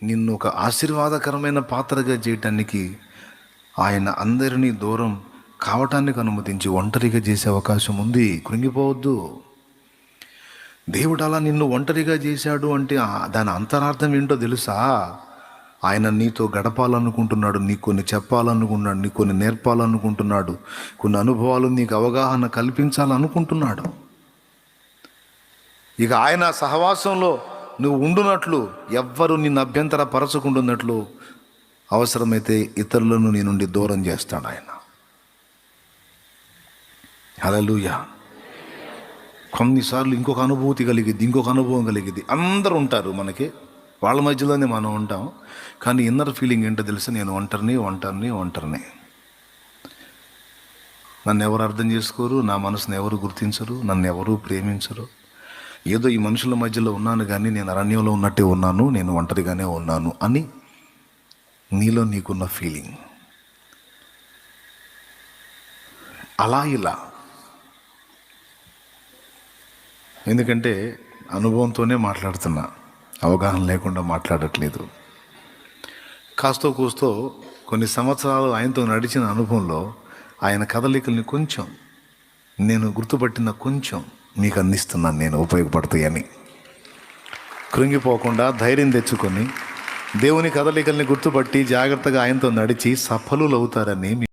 నిన్ను ఒక ఆశీర్వాదకరమైన పాత్రగా చేయటానికి ఆయన అందరినీ దూరం కావటానికి అనుమతించి ఒంటరిగా చేసే అవకాశం ఉంది. కృంగిపోవద్దు. దేవుడు అలా నిన్ను ఒంటరిగా చేశాడు అంటే దాని అంతరార్థం ఏంటో తెలుసా? ఆయన నీతో గడపాలనుకుంటున్నాడు, నీకు కొన్ని చెప్పాలనుకుంటున్నాడు, నీకు కొన్ని నేర్పాలనుకుంటున్నాడు, కొన్ని అనుభవాలు నీకు అవగాహన కల్పించాలనుకుంటున్నాడు. ఇక ఆయన సహవాసంలో నువ్వు ఉండునట్లు, ఎవ్వరు నిన్ను అభ్యంతరపరచకుంటున్నట్లు, అవసరమైతే ఇతరులను నీ నుండి దూరం చేస్తాడు ఆయన. హల్లెలూయా. కొన్నిసార్లు ఇంకొక అనుభూతి కలిగిద్ది, ఇంకొక అనుభవం కలిగిద్ది. అందరూ ఉంటారు మనకి, వాళ్ళ మధ్యలోనే మనం ఉంటాం. కానీ ఇన్నర్ ఫీలింగ్ ఏంటో తెలుసా? నేను ఒంటరిని. నన్ను ఎవరు అర్థం చేసుకోరు, నా మనసును ఎవరు గుర్తించరు, నన్ను ఎవరు ప్రేమించరు. ఏదో ఈ మనుషుల మధ్యలో ఉన్నాను కానీ నేను అరణ్యంలో ఉన్నట్టే ఉన్నాను, నేను ఒంటరిగానే ఉన్నాను అని నీలో నీకున్న ఫీలింగ్. అలా ఇలా, ఎందుకంటే అనుభవంతోనే మాట్లాడుతున్నా, అవగాహన లేకుండా మాట్లాడట్లేదు. కాస్తో కూస్తో కొన్ని సంవత్సరాలు ఆయనతో నడిచిన అనుభవంలో ఆయన కదలికల్ని కొంచెం నేను గుర్తుపట్టిన కొంచెం మీకు అందిస్తున్నాను, నేను ఉపయోగపడతాయని. కృంగిపోకుండా ధైర్యం తెచ్చుకొని దేవుని కదలికల్ని గుర్తుపట్టి జాగ్రత్తగా ఆయనతో నడిచి సఫలులవుతారని